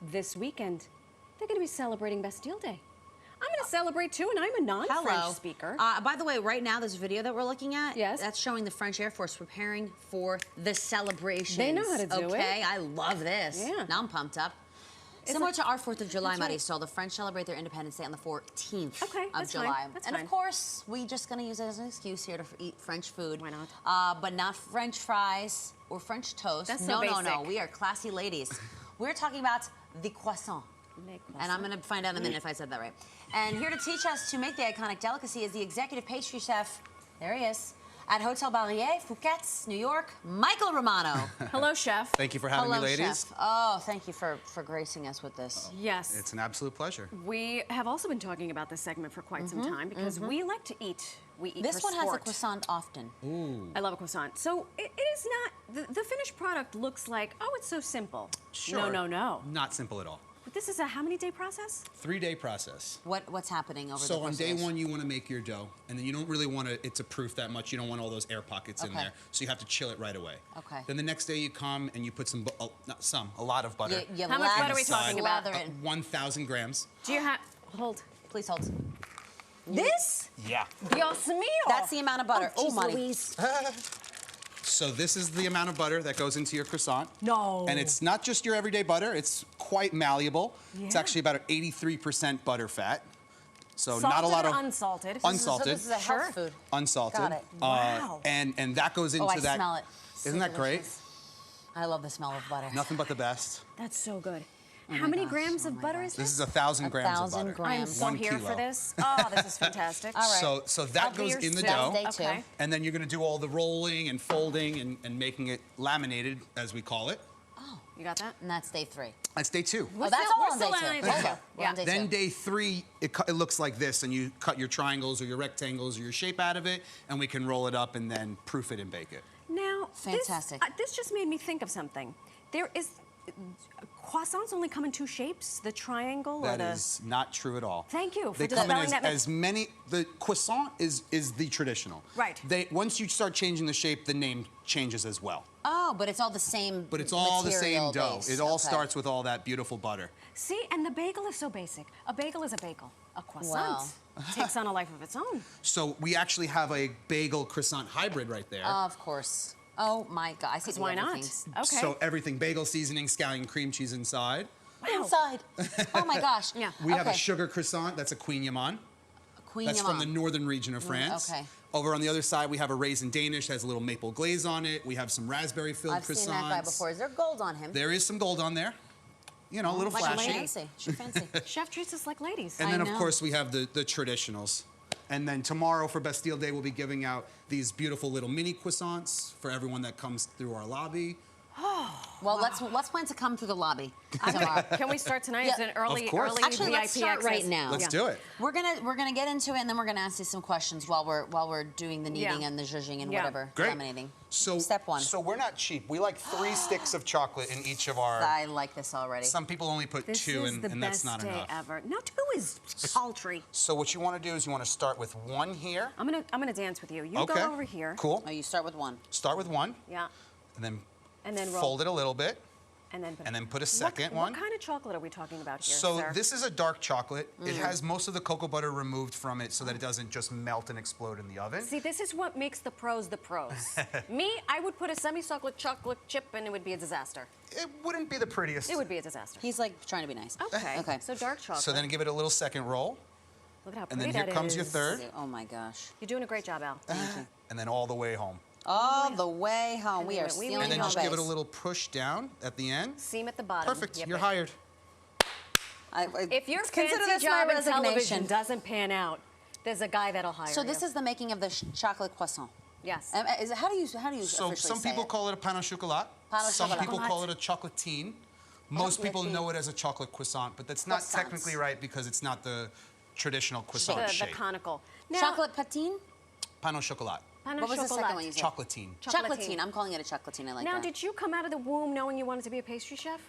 this weekend, they're going to be celebrating Bastille Day. I'm going to celebrate too, and I'm a non-French speaker. By the way, right now, this video that we're looking at, yes, that's showing the French Air Force preparing for the celebrations. They know how to do it. Okay, I love this. Yeah. Now I'm pumped up. Similar to our 4th of July, Marisol, the French celebrate their Independence Day on the 14th of July. That's and fine. Of course, we're just going to use it as an excuse here to eat French food. Why not? But not French fries or French toast. That's so basic. No. We are classy ladies. We're talking about the croissant. And I'm going to find out in a minute if I said that right. And here to teach us to make the iconic delicacy is the executive pastry chef. There he is. At Hotel Barrier, Phuket, New York, Micheal Romano. Hello, chef. Thank you for having me, ladies. Chef. Oh, thank you for gracing us with this. Yes. It's an absolute pleasure. We have also been talking about this segment for quite some time because we like to eat. We eat This for one sport. has a croissant often. Ooh. I love a croissant. So it is not, the finished product looks like, oh, it's so simple. Sure. No. Not simple at all. But this is a how many day process? 3-day process. What's happening over the So course on day of this? 1, you want to make your dough, and then you don't really want it to proof that much. You don't want all those air pockets in there, so you have to chill it right away. Okay. Then the next day you come and you put a lot of butter. How much butter are we talking about? 1,000 grams. Do you have, hold. Please hold. This? Yeah. Dios mío. That's the amount of butter. Oh, Mari. Louise. So this is the amount of butter that goes into your croissant. No. And it's not just your everyday butter, it's quite malleable. Yeah. It's actually about 83% butter fat. So Salted not a lot of or unsalted? Unsalted. So this is a health food. Unsalted. Got it. Wow. And that goes into I that. smell it. Isn't that great? I love the smell of butter. Nothing but the best. That's so good. Oh How my many gosh, grams oh of my butter gosh. is This this? is 1,000 grams of 1,000 butter. grams. I'm so 1 here kilo. for this. Oh, this is fantastic. All right. So that goes in the dough. Day 2. Okay. And then you're going to do all the rolling and folding and making it laminated, as we call it. Oh, You got that? and that's day 3. That's day 2. Oh, that's all on day 2. on day Okay. two. We're on day Then 2. day 3, it looks like this, and you cut your triangles or your rectangles or your shape out of it, and we can roll it up and then proof it and bake it. Now, Fantastic. This just made me think of something. There is, croissants only come in 2 shapes, the triangle or That the... is not true at all. Thank you for They come in dispelling that myth. as many. The croissant is the traditional. Right. Once you start changing the shape, the name changes as well. Oh, but it's all the same. But it's all the same material dough. base. It all Okay. starts with all that beautiful butter. See, and the bagel is so basic. A bagel is a bagel. A croissant takes on a life of its own. So we actually have a bagel croissant hybrid right there. Of course. Oh my God! I see the Why not? everythings. Okay. So everything bagel seasoning, scallion cream cheese inside. Wow. Inside. Oh my gosh. Yeah. We have a Okay. sugar croissant. That's a Queen Yaman. Queen That's from the Yaman. northern region of France. okay. Over on the other side, we have a raisin Danish, has a little maple glaze on it. We have some raspberry-filled I've croissants. seen that guy before. Is there gold on him? There is some gold on there. You know, a little Like flashy. fancy. She's fancy. Chef treats us like ladies. And then, I of know. course, we have the traditionals. And then tomorrow for Bastille Day, we'll be giving out these beautiful little mini croissants for everyone that comes through our lobby. Well, let's plan to come through the lobby tomorrow. Can we start tonight? Yeah. It's an early, Of course. early Actually, VIP let's start right access. now. Let's do it. We're gonna get into it, and then we're gonna ask you some questions while we're doing the kneading Yeah. and the zhuzhing and Yeah. whatever, Great. laminating. So, Step 1. So we're not cheap. We like 3 sticks of chocolate in each of our. I like this already. Some people only put This 2, is the and best that's not day enough. ever. No, 2 is paltry. So what you want to do is you want to start with 1 here. I'm gonna dance with you. You Okay. go over here. Cool. Oh, you start with 1. Start with 1, Yeah. and And then roll. fold it a little bit. And then put a second one. What kind of chocolate are we talking about here, So sir? this is a dark chocolate. It has most of the cocoa butter removed from it so that it doesn't just melt and explode in the oven. See, this is what makes the pros the pros. Me, I would put a semi-chocolate chocolate chip and it would be a disaster. It wouldn't be the prettiest. It would be a disaster. He's like trying to be nice. Okay. Okay. So dark chocolate. So then give it a little second roll. Look at how And pretty then here that comes your is. third. Oh my gosh. You're doing a great job, Al. And then all the way home. All the way home. We are We stealing And then your just give it a base. little push down at the end. Seam at the bottom. Perfect. Yep. You're hired. If your Consider fancy this my job in resignation. television doesn't pan out, there's a guy that'll hire So this you. is the making of the chocolate croissant. Yes. How do you So officially some say people it? call it a pain au chocolat. Pain au Some chocolat. people call it a chocolatine. Most people Chocolatine. know it as a chocolate croissant, but that's not Croissants. technically right because it's not the traditional croissant the shape. conical. Now, Chocolate patine? Pain au chocolat. Pain au What was the second chocolat. one you said? Chocolatine. Chocolatine. I'm calling it a chocolatine. I like Now, that. did you come out of the womb knowing you wanted to be a pastry chef?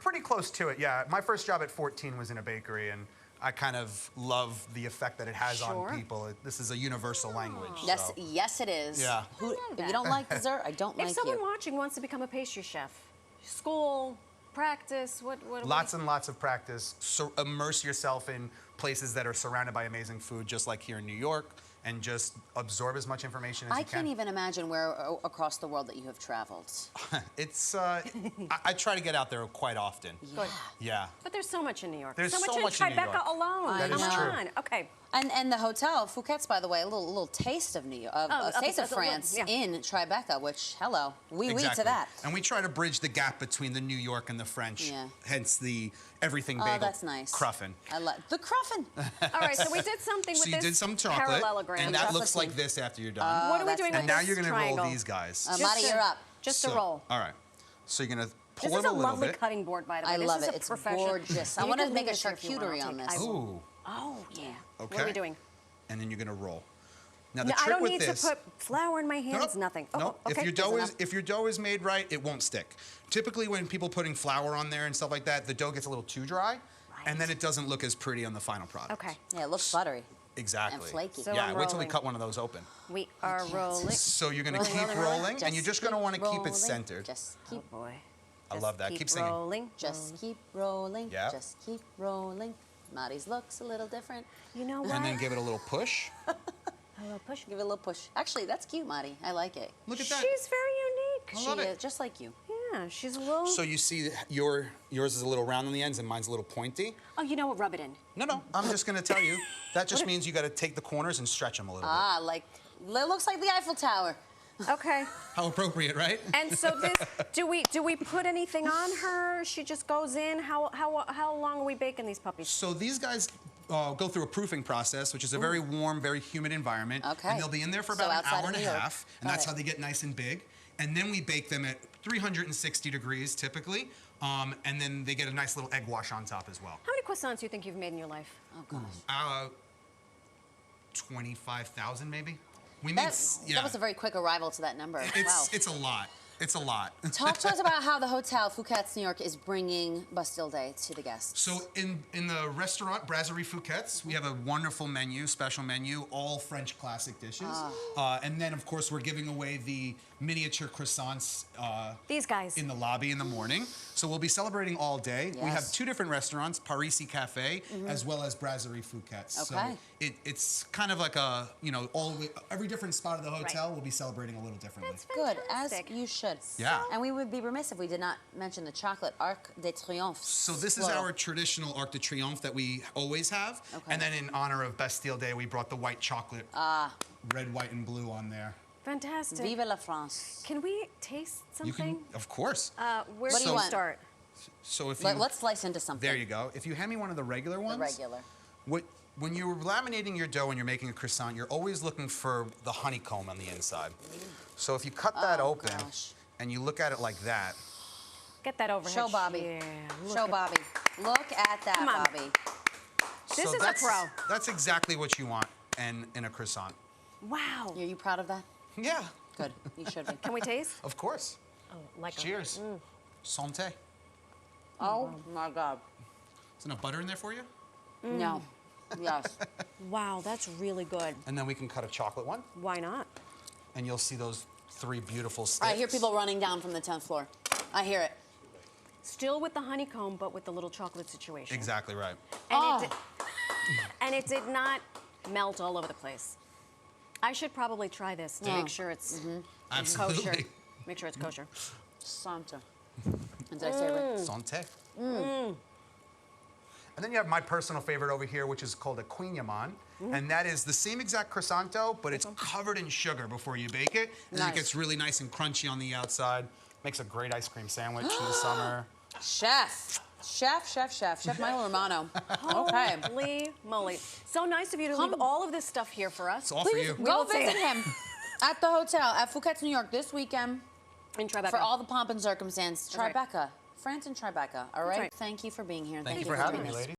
Pretty close to it, yeah. My first job at 14 was in a bakery, and I kind of love the effect that it has Sure. on people. This is a universal language. Yes, so. yes, it is. Yeah. Who, love if that. you don't like dessert, I don't If like someone you. watching wants to become a pastry chef, school, practice? What Lots and lots of practice. So immerse yourself in places that are surrounded by amazing food, just like here in New York, and just absorb as much information as I you can. can't even imagine where across the world that you have traveled. It's, I try to get out there quite often. Good. Yeah. But there's so much in New York. There's so so much much in in New York. Tribeca alone. That is Come true. on. Okay. And the hotel, Phuquet's, by the way, a little taste of New York, a taste of France yeah. in Tribeca, which, hello, oui Exactly. to that. And we try to bridge the gap between the New York and the French, Yeah. hence the everything bagel. Oh, that's nice. Cruffin. I love the cruffin. All right, so we did something with So this you did some chocolate, parallelogram. and that Chocolate looks like tea. this after you're done. What are we that's doing nice. with and now this you're gonna triangle? roll these guys. Marty, you're up. Just So- a roll. All right. So you're gonna pull This is them a a little lovely bit. cutting board, by the way. I This love is it. a It's professional. gorgeous. I You want to can make a leave this here if you want. charcuterie I'll on take- this. I will. Ooh. Oh, yeah. Okay. What are we doing? And then you're gonna roll. Now the No, trick I don't with need this. to put flour in my hands. No, Nothing. No. Oh, okay. If your dough is made right, it won't stick. Typically, when people putting flour on there and stuff like that, the dough gets a little too dry, and then it doesn't look as pretty on the final product. Okay. Yeah, it looks buttery. Exactly. And flaky. So yeah. I'm Wait till we rolling. cut one of those open. We are rolling. So you're gonna Rolling, keep rolling, rolling, rolling. and you're just gonna want to keep it centered. Just Oh keep, boy. I Just love that. Keep singing. rolling. just keep rolling. Yeah. Just keep rolling. Marty's looks a little different. You know what? And then give it a little push. A little push. Give it a little push. Actually, that's cute, Marty. I like it. Look at that. She's very unique. I love She it. is just like you. Yeah, she's a little. So you see, yours is a little round on the ends, and mine's a little pointy. Oh, you know what? Rub it in. No. I'm just gonna tell you. That just means you got to take the corners and stretch them a little Ah, like it looks like the Eiffel Tower. Okay. bit. How appropriate, right? And so this, do we put anything on her? She just goes in. How long are we baking these puppies? So these guys go through a proofing process, which is a very warm, very humid environment. Okay. And they'll be in there for So about an outside hour of and a New York. half, and Got that's it. how they get nice and big. And then we bake them at 360 degrees typically, and then they get a nice little egg wash on top as well. How many croissants do you think you've made in your life? Oh gosh. 25,000 maybe. We made, That was a very quick arrival to that number. Wow. It's a lot. It's a lot. Talk to us about how the hotel, Phuquet's New York, is bringing Bastille Day to the guests. So in the restaurant, Brasserie Phuquet's, we have a wonderful menu, special menu, all French classic dishes. And then, of course, we're giving away the miniature croissants These guys. in the lobby in the morning. So we'll be celebrating all day. We have Yes. 2 different restaurants, Parisi Cafe, as well as Brasserie Phuquet's. Okay. So it's kind of like a, every different spot of the hotel will be celebrating a little differently. That's Good, as fantastic. you should. Yeah. And we would be remiss if we did not mention the chocolate Arc de Triomphe. So this is our traditional Arc de Triomphe that we always have. Okay. And then in honor of Bastille Day, we brought the white chocolate, red, white, and blue on there. Fantastic. Vive la France. Can we taste You something? can, of course. Where What do do you we want? start? So if you, Let's slice into something. there you go. If you hand me one of the regular ones. The regular. When you're laminating your dough and you're making a croissant, you're always looking for the honeycomb on the inside. So if you cut that Oh, open gosh. and you look at it like that, Get that overhead. Show Bobby. Yeah. look Show at- Bobby. Look at that, Come on. Bobby. This so is a that's, pro. That's exactly what you want in a croissant. Wow. Are you proud of that? Yeah, Good. You should be. Can we taste? of course. Oh, like Cheers. Santé. Oh my God. Is enough butter in there for you? No. Yes. Wow, that's really good. And then we can cut a chocolate one, Why not? and you'll see those 3 beautiful sticks. I hear people running down from the 10th floor. I hear it. Still with the honeycomb, but with the little chocolate situation. Exactly right. And it did not melt all over the place. I should probably try this to make sure it's Absolutely. kosher. Make sure it's kosher. Santa. Did I say it right? Santé. And then you have my personal favorite over here, which is called a quignon. And that is the same exact croissant dough, but it's covered in sugar before you bake it. And then Nice. it gets really nice and crunchy on the outside. Makes a great ice cream sandwich in the summer. Chef Micheal Romano. Okay. Holy moly. So nice of you to leave all of this stuff here for us. It's all for Please you. go will see visit it. him at the hotel at Phuquet's New York this weekend In Tribeca. for all the pomp and circumstance. right. Tribeca. France and Tribeca. All right? right. Thank you for being here. Thank you for having me, lady.